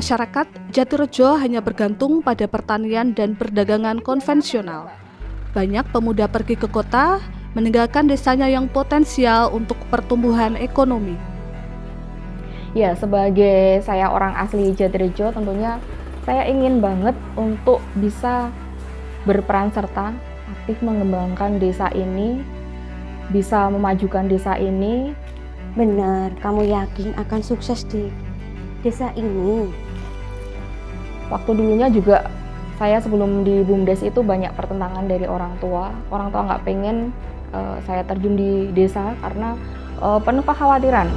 masyarakat Jatirejo hanya bergantung pada pertanian dan perdagangan konvensional. Banyak pemuda pergi ke kota, meninggalkan desanya yang potensial untuk pertumbuhan ekonomi. Ya, sebagai saya orang asli Jatirejo, tentunya saya ingin banget untuk bisa berperan serta aktif mengembangkan desa ini, bisa memajukan desa ini. Benar, kamu yakin akan sukses di desa ini? Waktu dulunya juga saya sebelum di BUMDes itu banyak pertentangan dari orang tua. Orang tua nggak pengen saya terjun di desa karena penuh kekhawatiran.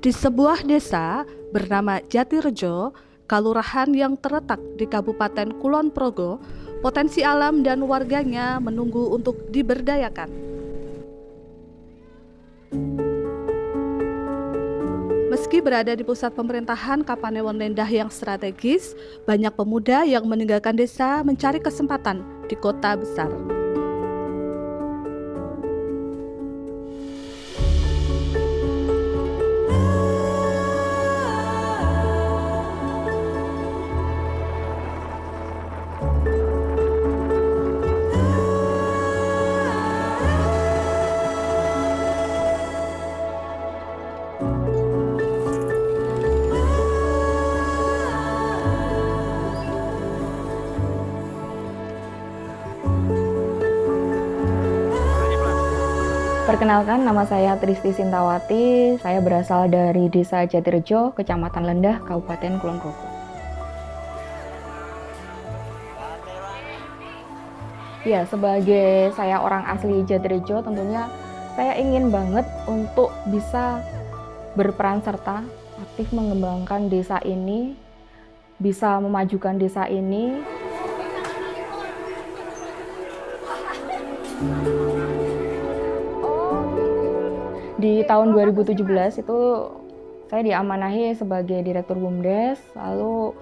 Di sebuah desa bernama Jatirejo, kalurahan yang terletak di Kabupaten Kulon Progo, potensi alam dan warganya menunggu untuk diberdayakan. Meski berada di pusat pemerintahan Kapanewon Lendah yang strategis, banyak pemuda yang meninggalkan desa mencari kesempatan di kota besar. Perkenalkan, nama saya Tristi Sintawati. Saya berasal dari Desa Jatirejo, Kecamatan Lendah, Kabupaten Kulon Progo. Ya, sebagai saya orang asli Jatirejo, tentunya saya ingin banget untuk bisa berperan serta aktif mengembangkan desa ini, bisa memajukan desa ini. Di tahun 2017 itu saya diamanahi sebagai Direktur BUMDes, lalu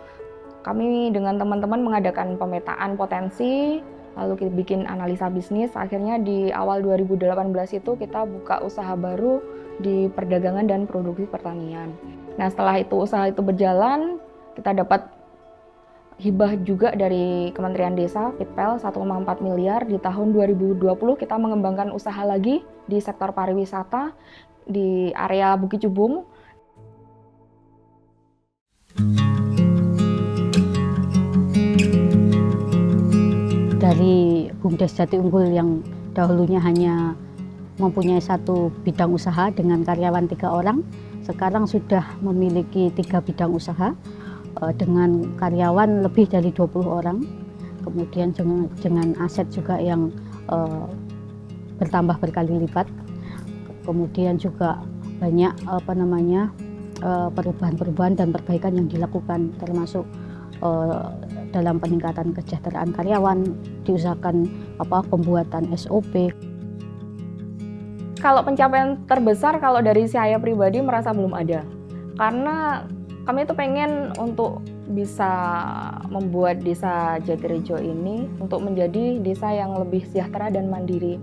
kami dengan teman-teman mengadakan pemetaan potensi, lalu kita bikin analisa bisnis. Akhirnya di awal 2018 itu kita buka usaha baru di perdagangan dan produksi pertanian. Nah, setelah itu usaha itu berjalan, kita dapat hibah juga dari Kementerian Desa, PITPEL 1,4 miliar. Di tahun 2020 kita mengembangkan usaha lagi di sektor pariwisata di area Bukit Cubung. Dari BUMDes Jati Unggul yang dahulunya hanya mempunyai satu bidang usaha dengan karyawan 3 orang, sekarang sudah memiliki 3 bidang usaha dengan karyawan lebih dari 20 orang. Kemudian dengan aset juga yang bertambah berkali lipat. Kemudian juga banyak perubahan-perubahan dan perbaikan yang dilakukan, termasuk dalam peningkatan kesejahteraan karyawan, diusahakan pembuatan SOP. Kalau pencapaian terbesar kalau dari saya pribadi merasa belum ada, karena kami itu pengen untuk bisa membuat desa Jatirejo ini untuk menjadi desa yang lebih sejahtera dan mandiri.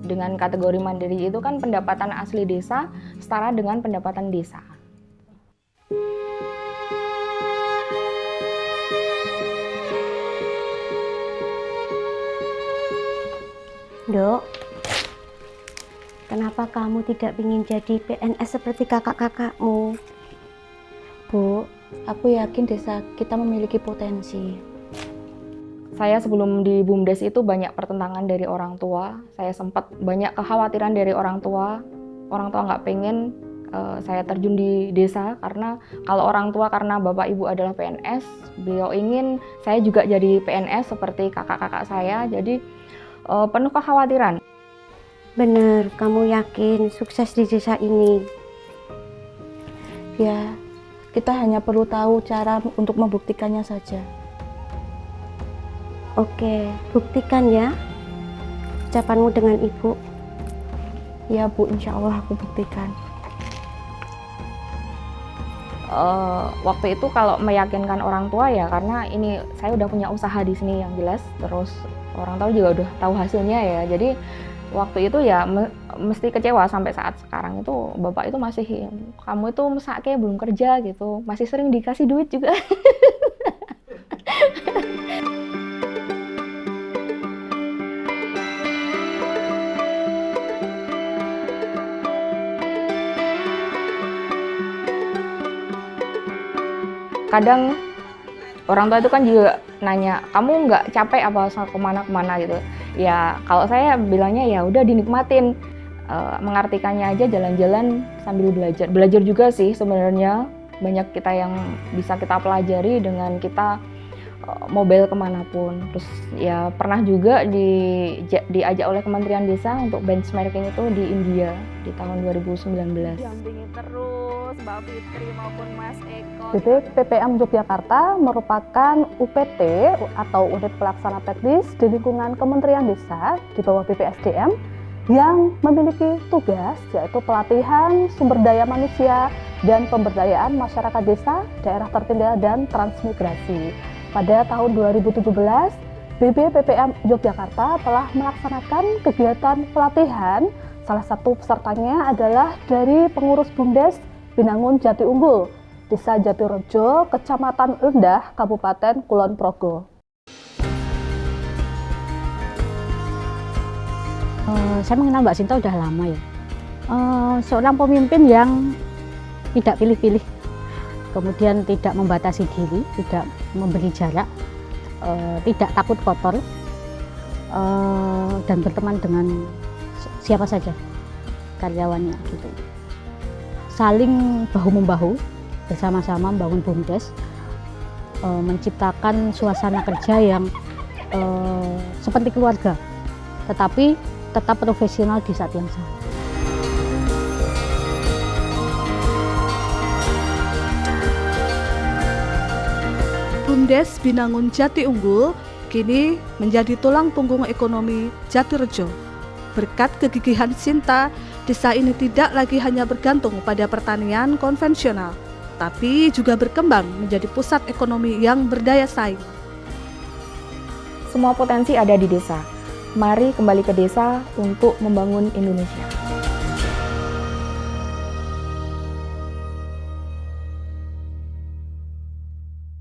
Dengan kategori mandiri itu kan pendapatan asli desa setara dengan pendapatan desa. Dok, kenapa kamu tidak ingin jadi PNS seperti kakak-kakakmu? Bu, aku yakin desa kita memiliki potensi. Saya sebelum di BUMDes itu banyak pertentangan dari orang tua. Saya sempat banyak kekhawatiran dari orang tua. Orang tua nggak pengen saya terjun di desa karena kalau orang tua karena bapak ibu adalah PNS, beliau ingin saya juga jadi PNS seperti kakak-kakak saya. Jadi penuh kekhawatiran. Benar, kamu yakin sukses di desa ini? Ya, kita hanya perlu tahu cara untuk membuktikannya saja. Oke, buktikan ya ucapanmu dengan ibu. Ya Bu, insya Allah aku buktikan. waktu itu kalau meyakinkan orang tua ya karena ini saya udah punya usaha di sini yang jelas, terus orang tua juga udah tahu hasilnya ya. Jadi waktu itu ya mesti kecewa sampai saat sekarang itu bapak itu masih, kamu itu mesake belum kerja gitu, masih sering dikasih duit juga. Kadang orang tua itu kan juga nanya, kamu nggak capek apa kemana-kemana gitu. Ya kalau saya bilangnya ya udah dinikmatin, mengartikannya aja jalan-jalan sambil belajar. Belajar juga sih sebenarnya, banyak kita yang bisa kita pelajari dengan kita mobile kemanapun. Terus ya pernah juga diajak oleh Kementerian Desa untuk benchmarking itu di India di tahun 2019. Dampingi terus Mbak Fitri maupun Mas Eko. BPPM Yogyakarta merupakan UPT atau Unit Pelaksana Teknis di lingkungan Kementerian Desa di bawah BPSDM yang memiliki tugas yaitu pelatihan sumber daya manusia dan pemberdayaan masyarakat desa, daerah tertinggal dan transmigrasi. Pada tahun 2017, BPPM Yogyakarta telah melaksanakan kegiatan pelatihan. Salah satu pesertanya adalah dari pengurus BUMDes Binangun Jati Unggul, Desa Jatirejo, Kecamatan Lendah, Kabupaten Kulon Progo. Saya mengenal Mbak Sinta udah lama ya. Seorang pemimpin yang tidak pilih-pilih, kemudian tidak membatasi diri, tidak memberi jarak, tidak takut kotor, dan berteman dengan siapa saja karyawannya gitu. Saling bahu-membahu bersama-sama membangun BUMDes, menciptakan suasana kerja yang seperti keluarga, tetapi tetap profesional di saat yang sama. BUMDes Binangun Jati Unggul kini menjadi tulang punggung ekonomi Jatirejo. Berkat kegigihan Sinta, desa ini tidak lagi hanya bergantung pada pertanian konvensional, tapi juga berkembang menjadi pusat ekonomi yang berdaya saing. Semua potensi ada di desa. Mari kembali ke desa untuk membangun Indonesia.